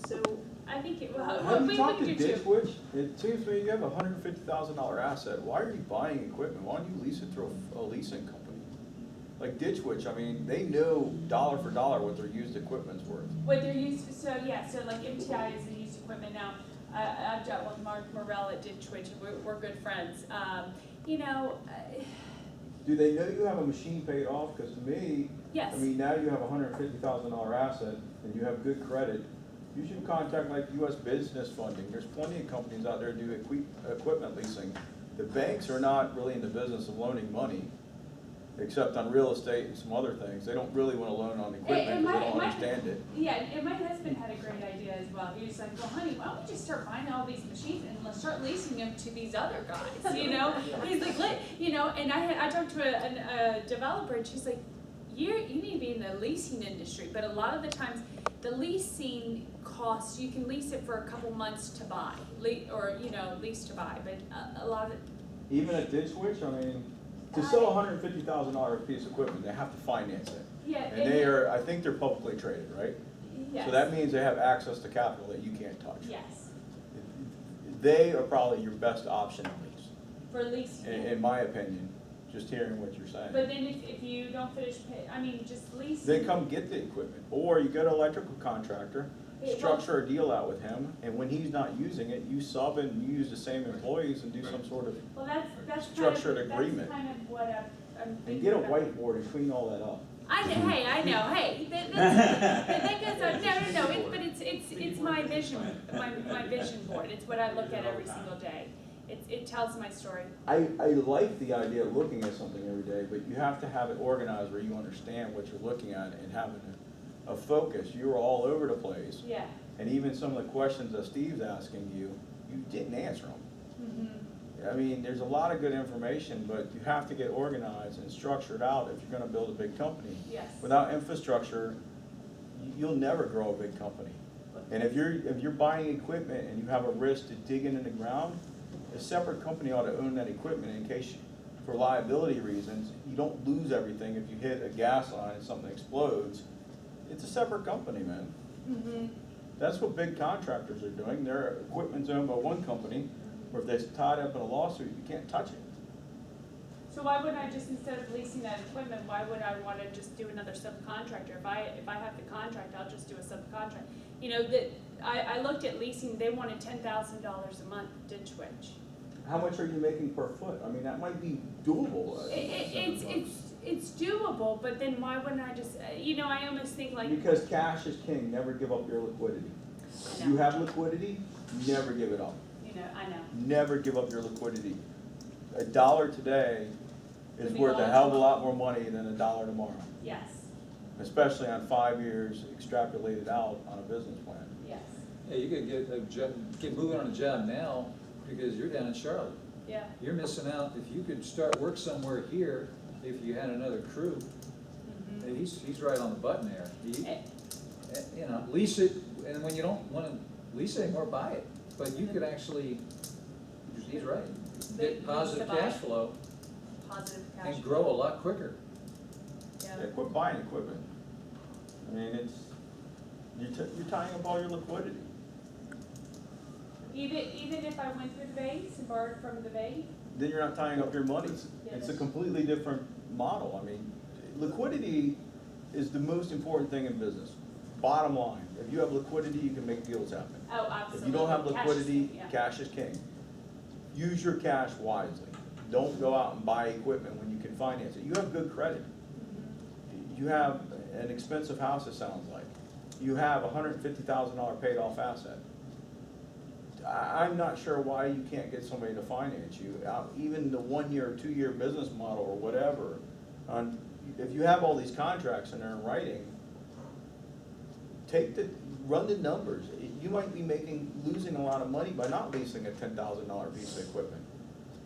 [SPEAKER 10] So,
[SPEAKER 2] I think it,
[SPEAKER 11] Have
[SPEAKER 2] we
[SPEAKER 11] you talked
[SPEAKER 2] can
[SPEAKER 11] to
[SPEAKER 2] do
[SPEAKER 11] Ditch
[SPEAKER 2] two.
[SPEAKER 11] Witch? It seems to me you have a $150,000 asset. Why are you buying equipment? Why don't you lease it through a leasing company? Like Ditch Witch, I mean, they know dollar for dollar what their used equipment's worth.
[SPEAKER 2] What they're used, so yeah, so like MTI is a used equipment now. I've dealt with Mark Morrell at Ditch Witch, we're good friends. You know,
[SPEAKER 11] Do they know you have a machine paid off? Because to me,
[SPEAKER 2] yes.
[SPEAKER 11] I mean, now you have a $150,000 asset and you have good credit. You should contact like US Business Funding. There's plenty of companies out there do equipment leasing. The banks are not really in the business of loaning money, except on real estate and some other things. They don't really want to loan on equipment because they don't understand it.
[SPEAKER 2] Yeah, and my husband had a great idea as well. He was like, well, honey, why don't we just start buying all these machines and let's start leasing them to these other guys, you know? He's like, you know, and I talked to a developer and she's like, you need to be in the leasing industry, but a lot of the times the leasing costs, you can lease it for a couple months to buy, or, you know, lease to buy, but a lot of,
[SPEAKER 11] Even a ditch witch, I mean, to sell a $150,000 piece of equipment, they have to finance it.
[SPEAKER 2] yeah.
[SPEAKER 11] And they are, I think they're publicly traded, right?
[SPEAKER 2] Yes.
[SPEAKER 11] So that means they have access to capital that you can't touch.
[SPEAKER 2] Yes,
[SPEAKER 11] They are probably your best option at least,
[SPEAKER 2] for lease.
[SPEAKER 11] in my opinion, just hearing what you're saying.
[SPEAKER 2] But then if you don't finish pay, I mean, just lease.
[SPEAKER 11] They come get the equipment, or you go to an electrical contractor, structure a deal out with him, and when he's not using it, you sub and you use the same employees and do some sort of,
[SPEAKER 2] Well, that's
[SPEAKER 11] structured
[SPEAKER 2] kind of,
[SPEAKER 11] agreement.
[SPEAKER 2] That's kind of what I'm thinking
[SPEAKER 11] and get a
[SPEAKER 2] about.
[SPEAKER 11] whiteboard and clean all that up.
[SPEAKER 2] I know, hey, that goes on, no, but it's my vision, my vision board, it's what I look at every single day. It tells my story.
[SPEAKER 11] I like the idea of looking at something every day, but you have to have it organized where you understand what you're looking at and having a focus. You're all over the place.
[SPEAKER 2] Yeah.
[SPEAKER 11] And even some of the questions that Steve's asking you, you didn't answer them.
[SPEAKER 2] Mm-hmm.
[SPEAKER 11] I mean, there's a lot of good information, but you have to get organized and structured out if you're gonna build a big company.
[SPEAKER 2] Yes.
[SPEAKER 11] Without infrastructure, you'll never grow a big company. And if you're buying equipment and you have a risk to digging in the ground, a separate company ought to own that equipment in case, for liability reasons, you don't lose everything if you hit a gas line and something explodes. It's a separate company, man.
[SPEAKER 2] Mm-hmm.
[SPEAKER 11] That's what big contractors are doing. Their equipment's owned by one company, or if they're tied up in a lawsuit, you can't touch it.
[SPEAKER 2] So why wouldn't I just, instead of leasing that equipment, why would I wanna just do another subcontractor? If I have the contract, I'll just do a subcontract. You know, I looked at leasing, they wanted $10,000 a month ditch witch.
[SPEAKER 11] How much are you making per foot? I mean, that might be doable.
[SPEAKER 2] It's doable, but then why wouldn't I just, you know, I almost think like.
[SPEAKER 11] Because cash is king, never give up your liquidity.
[SPEAKER 2] I
[SPEAKER 11] You
[SPEAKER 2] know.
[SPEAKER 11] have liquidity, never give it up.
[SPEAKER 2] You know, I know.
[SPEAKER 11] Never give up your liquidity. $1 today is
[SPEAKER 2] Could be
[SPEAKER 11] worth a
[SPEAKER 2] lost
[SPEAKER 11] hell of a
[SPEAKER 2] tomorrow.
[SPEAKER 11] lot more money than $1 tomorrow.
[SPEAKER 2] Yes,
[SPEAKER 11] Especially on 5 years extrapolated out on a business plan.
[SPEAKER 2] yes,
[SPEAKER 8] Yeah, you could get a job, get moving on a job now, because you're down in Charlotte.
[SPEAKER 2] yeah.
[SPEAKER 8] You're missing out, if you could start work somewhere here, if you had another crew,
[SPEAKER 2] Mhm.
[SPEAKER 8] and he's right on the button there.
[SPEAKER 2] Eh.
[SPEAKER 8] You know, lease it, and when you don't wanna lease it anymore, buy it, but you could actually, he's right, get
[SPEAKER 2] Lease
[SPEAKER 8] positive
[SPEAKER 2] to buy.
[SPEAKER 8] cash flow
[SPEAKER 2] Positive cash.
[SPEAKER 8] and grow a lot quicker.
[SPEAKER 2] Yeah.
[SPEAKER 11] Yeah, quit buying equipment. I mean, you're tying up all your liquidity.
[SPEAKER 2] Even if I went through the banks and borrowed from the bank,
[SPEAKER 11] Then you're not tying up your money. It's a completely different model. I mean, liquidity is the most important thing in business. Bottom line, if you have liquidity, you can make deals happen.
[SPEAKER 2] oh, absolutely.
[SPEAKER 11] If you don't have
[SPEAKER 2] Cash is
[SPEAKER 11] liquidity,
[SPEAKER 2] king, yeah.
[SPEAKER 11] cash is king. Use your cash wisely. Don't go out and buy equipment when you can finance it. You have good credit.
[SPEAKER 2] Mhm.
[SPEAKER 11] You have an expensive house, it sounds like. You have a $150,000 paid off asset. I'm not sure why you can't get somebody to finance you, even the 1 year or 2 year business model or whatever. If you have all these contracts and they're in writing, run the numbers. You might be losing a lot of money by not leasing a $10,000 piece of equipment.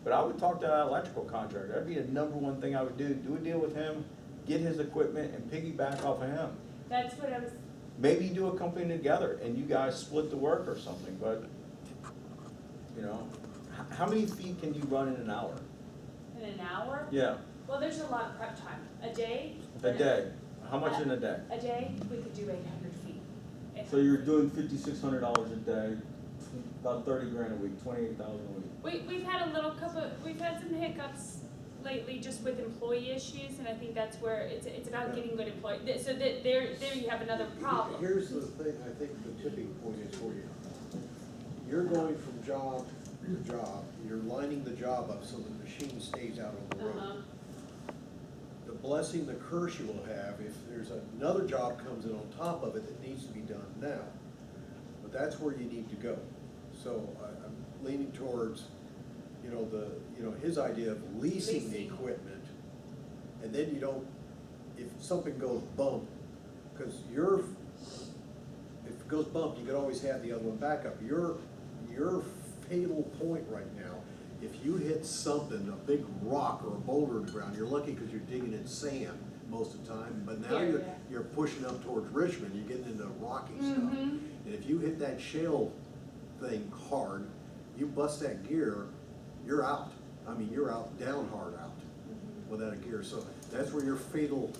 [SPEAKER 11] But I would talk to that electrical contractor. That'd be the number one thing I would do. Do a deal with him, get his equipment and piggyback off of him.
[SPEAKER 2] That's what I was,
[SPEAKER 11] Maybe do a company together and you guys split the work or something, but, you know, how many feet can you run in an hour?
[SPEAKER 2] in an hour.
[SPEAKER 11] Yeah,
[SPEAKER 2] Well, there's a lot of prep time. A day.
[SPEAKER 11] a day. How much in a day?
[SPEAKER 2] A day, we could do 800 feet.
[SPEAKER 11] So you're doing $5,600 a day, about 30 grand a week, 28,000 a week.
[SPEAKER 2] We've had we've had some hiccups lately just with employee issues, and I think that's where it's about getting good employees. So that there you have another problem.
[SPEAKER 7] Here's the thing, I think the tipping point is for you. You're going from job to job, you're lining the job up so the machine stays out on the road.
[SPEAKER 2] Uh-huh.
[SPEAKER 7] The blessing, the curse you will have if there's another job comes in on top of it that needs to be done now. But that's where you need to go. So I'm leaning towards, his idea of leasing the
[SPEAKER 2] Leasing.
[SPEAKER 7] equipment. And then you don't, if something goes bump, because if it goes bump, you could always have the other one backup. Your fatal point right now, if you hit something, a big rock or a boulder in the ground, you're lucky because you're digging in sand most of the time, but now
[SPEAKER 2] Yeah,
[SPEAKER 7] you're,
[SPEAKER 2] yeah.
[SPEAKER 7] you're pushing up towards Richmond, you're getting into rocky stuff.
[SPEAKER 2] Mhm.
[SPEAKER 7] And if you hit that shale thing hard, you bust that gear, you're out. I mean, you're out, down hard out without a gear. So that's where your fatal,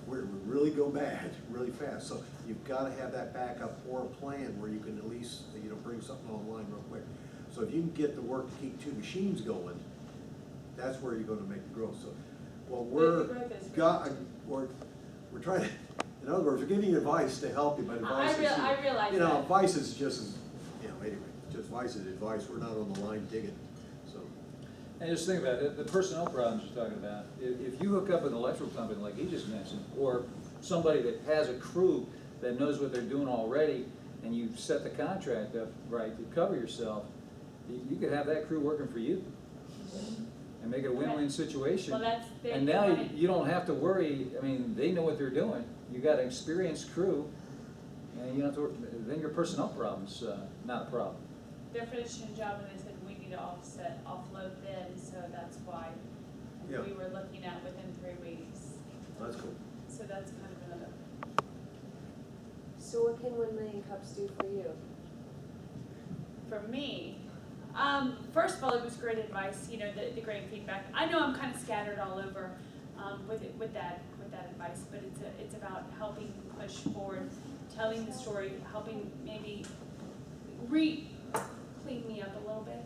[SPEAKER 7] where it would really go bad, really fast. So you've gotta have that backup or a plan where you can at least, you know, bring something online real quick. So if you can get the work to keep two machines going, that's where you're gonna make the growth. So, well, we're trying to, in other words, we're giving you advice to help you, but advice is,
[SPEAKER 2] I realize
[SPEAKER 7] you know,
[SPEAKER 2] that.
[SPEAKER 7] advice is just as, you know, anyway, just advice is advice. We're not on the line digging, so.
[SPEAKER 8] And just think about it, the personnel problems you're talking about, if you hook up an electrical company like he just mentioned, or somebody that has a crew that knows what they're doing already, and you set the contract up right to cover yourself, you could have that crew working for you and make it a win-win situation.
[SPEAKER 2] Well, that's,
[SPEAKER 8] And now you don't have to worry, I mean, they know what they're doing, you got an experienced crew, and you don't have to worry, then your personnel problem's not a problem.
[SPEAKER 2] they're finishing a job and they said we need to offload them, so that's why
[SPEAKER 7] Yeah.
[SPEAKER 2] we were looking at within 3 weeks.
[SPEAKER 7] That's cool.
[SPEAKER 2] So that's kind of another.
[SPEAKER 10] So what can 1 million cups do for you?
[SPEAKER 2] For me, first of all, it was great advice, you know, the great feedback. I know I'm kind of scattered all over with that advice, but it's about helping push forward, telling the story, helping maybe clean me up a little bit.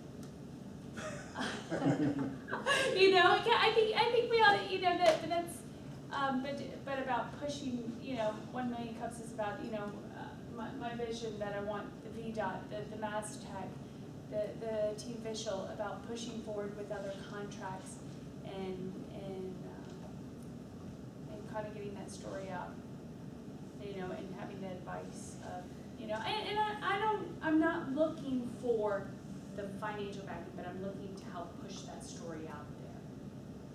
[SPEAKER 2] You know, I think we ought to, you know, that's but about pushing, you know, 1 million cups is about, you know, my vision that I want the VDOT, the Mass Tech, the Team Official, about pushing forward with other contracts and kind of getting that story out, you know, and having the advice of, you know, I'm not looking for the financial backing, but I'm looking to help push that story out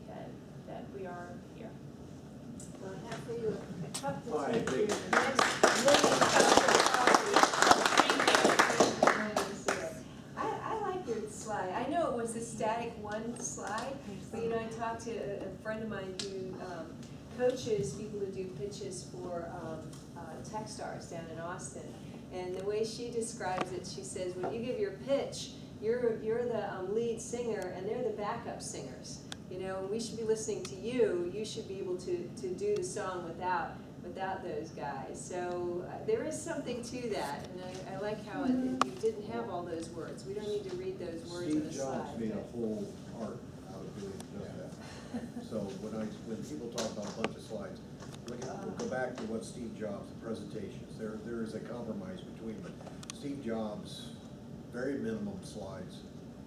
[SPEAKER 2] there, that we are here.
[SPEAKER 10] Well, I have for you a cup
[SPEAKER 7] All
[SPEAKER 10] to
[SPEAKER 7] right,
[SPEAKER 10] take to
[SPEAKER 7] big.
[SPEAKER 10] your next 1 million cups of coffee. I like your slide. I know it was a static one slide, but you know, I talked to a friend of mine who coaches people who do pitches for Techstars down in Austin. And the way she describes it, she says, when you give your pitch, you're the lead singer and they're the backup singers. You know, and we should be listening to you. You should be able to do the song without those guys. So there is something to that, and I like how you didn't have all those words. We don't need to read those words on the
[SPEAKER 7] Steve Jobs
[SPEAKER 10] slide.
[SPEAKER 7] made a whole art out of doing just that. So when people talk about a bunch of slides, go back to what Steve Jobs, the presentations, there is a compromise between them. Steve Jobs, very minimum slides,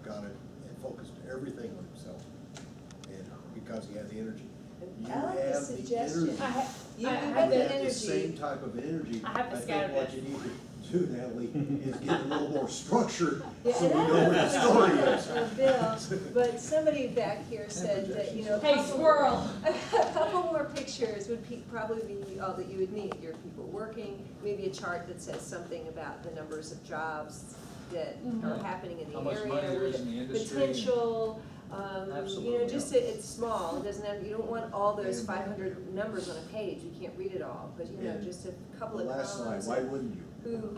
[SPEAKER 7] got it and focused everything on himself. And because he had the energy. You
[SPEAKER 10] I like the
[SPEAKER 7] have
[SPEAKER 10] suggestion.
[SPEAKER 7] energy.
[SPEAKER 10] You
[SPEAKER 2] I
[SPEAKER 10] have
[SPEAKER 2] have
[SPEAKER 10] the
[SPEAKER 7] You have the
[SPEAKER 10] energy.
[SPEAKER 7] same type of energy.
[SPEAKER 2] I have the
[SPEAKER 7] think
[SPEAKER 2] scatter
[SPEAKER 7] what
[SPEAKER 2] bit.
[SPEAKER 7] you need to do, Natalie, is get a little more structured,
[SPEAKER 10] Yeah,
[SPEAKER 7] so we
[SPEAKER 10] and I
[SPEAKER 7] know
[SPEAKER 10] don't
[SPEAKER 7] where the story is.
[SPEAKER 10] know Bill, but somebody back here said that, you know, a
[SPEAKER 2] Hey,
[SPEAKER 10] couple-
[SPEAKER 2] squirrel.
[SPEAKER 10] a couple more pictures would probably be all that you would need. Your people working, maybe a chart that says something about the numbers of jobs that are happening in
[SPEAKER 8] How
[SPEAKER 10] the
[SPEAKER 8] much money
[SPEAKER 10] area,
[SPEAKER 8] there is
[SPEAKER 10] with
[SPEAKER 8] in the
[SPEAKER 10] the
[SPEAKER 8] industry.
[SPEAKER 10] potential, you know,
[SPEAKER 8] Absolutely.
[SPEAKER 10] just it's small. It doesn't have, you don't want all those 500 numbers on a page. You can't read it all, but you know,
[SPEAKER 7] And
[SPEAKER 10] just a couple
[SPEAKER 7] The
[SPEAKER 10] of
[SPEAKER 7] last slide,
[SPEAKER 10] columns.
[SPEAKER 7] why wouldn't you?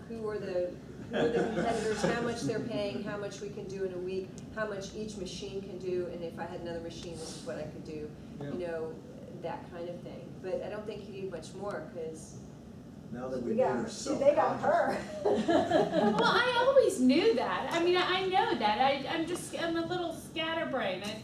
[SPEAKER 10] Who are the competitors, how much they're paying, how much we can do in a week, how much each machine can do, and if I had another machine, this is what I could do,
[SPEAKER 8] Yeah.
[SPEAKER 10] you know, that kind of thing. But I don't think you need much more, because
[SPEAKER 7] Now that we
[SPEAKER 10] we
[SPEAKER 7] know
[SPEAKER 10] got,
[SPEAKER 7] you're
[SPEAKER 10] see, they got her.
[SPEAKER 2] Well, I always knew that. I mean, I know that. I'm a little scatterbrained. It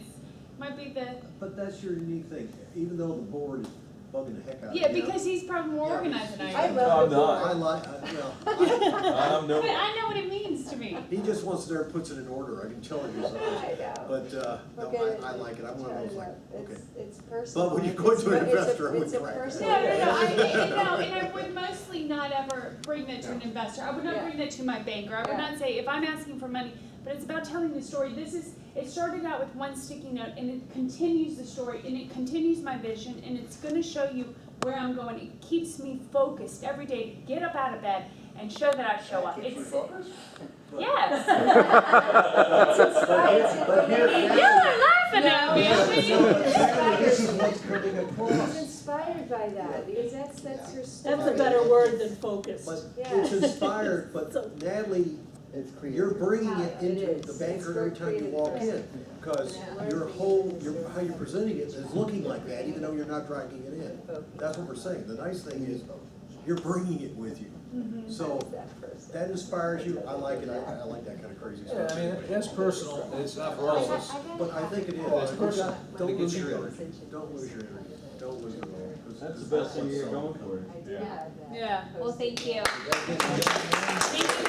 [SPEAKER 2] might be the.
[SPEAKER 7] But that's your unique thing, even though the board is bugging the heck out of you.
[SPEAKER 2] Yeah, because he's probably more
[SPEAKER 7] Yeah,
[SPEAKER 2] organized than I
[SPEAKER 10] I
[SPEAKER 2] am.
[SPEAKER 10] love the
[SPEAKER 11] I'm
[SPEAKER 7] I
[SPEAKER 10] board.
[SPEAKER 7] like,
[SPEAKER 11] I'm no,
[SPEAKER 2] But I know what it means to me.
[SPEAKER 7] he just wants there, puts it in order, I can tell it is.
[SPEAKER 10] I know.
[SPEAKER 7] But,
[SPEAKER 10] Look
[SPEAKER 7] no,
[SPEAKER 10] at
[SPEAKER 7] I like it, I'm one of those like, okay.
[SPEAKER 10] It's personal.
[SPEAKER 7] But when you go to an investor, I
[SPEAKER 10] It's a
[SPEAKER 7] would crack.
[SPEAKER 10] personal.
[SPEAKER 2] No, and I would mostly not ever bring that to an investor. I would not
[SPEAKER 10] Yeah.
[SPEAKER 2] bring that to my banker. I would
[SPEAKER 10] Yeah.
[SPEAKER 2] not say, if I'm asking for money, but it's about telling the story. It started out with one sticky note, and it continues the story, and it continues my vision, and it's gonna show you where I'm going. It keeps me focused every day to get up out of bed and show that I show up. It's, yes.
[SPEAKER 7] But here,
[SPEAKER 2] You're laughing at me.
[SPEAKER 7] this is what's coming
[SPEAKER 10] It's
[SPEAKER 7] across.
[SPEAKER 10] inspired by that, because that's her story.
[SPEAKER 1] That's a better word than focused.
[SPEAKER 7] But
[SPEAKER 10] Yeah.
[SPEAKER 7] it's inspired, but Natalie,
[SPEAKER 5] It's
[SPEAKER 7] you're
[SPEAKER 5] creative.
[SPEAKER 7] bringing it
[SPEAKER 10] It
[SPEAKER 7] into
[SPEAKER 10] is.
[SPEAKER 7] the banker
[SPEAKER 10] It's
[SPEAKER 7] every time you
[SPEAKER 10] creative
[SPEAKER 7] walk in.
[SPEAKER 10] person.
[SPEAKER 7] Because
[SPEAKER 10] Yeah.
[SPEAKER 7] your whole, how you're presenting it is looking like that, even though you're not dragging it in. That's what we're saying. The nice thing is, you're bringing it with you. So
[SPEAKER 10] That person.
[SPEAKER 7] that inspires you. I like it. I like that kind of crazy
[SPEAKER 8] Yeah,
[SPEAKER 7] stuff.
[SPEAKER 8] I mean, that's personal, it's not for all of us.
[SPEAKER 7] But I think it is.
[SPEAKER 8] It's personal.
[SPEAKER 7] Don't
[SPEAKER 8] It
[SPEAKER 7] lose
[SPEAKER 8] gets
[SPEAKER 7] your
[SPEAKER 8] you-
[SPEAKER 7] energy. Don't lose your energy. Don't lose it all. 'Cause
[SPEAKER 11] That's the best thing you're going for.
[SPEAKER 10] I did have that.
[SPEAKER 2] Yeah, well, thank you.
[SPEAKER 7] Thank you.
[SPEAKER 2] Thank you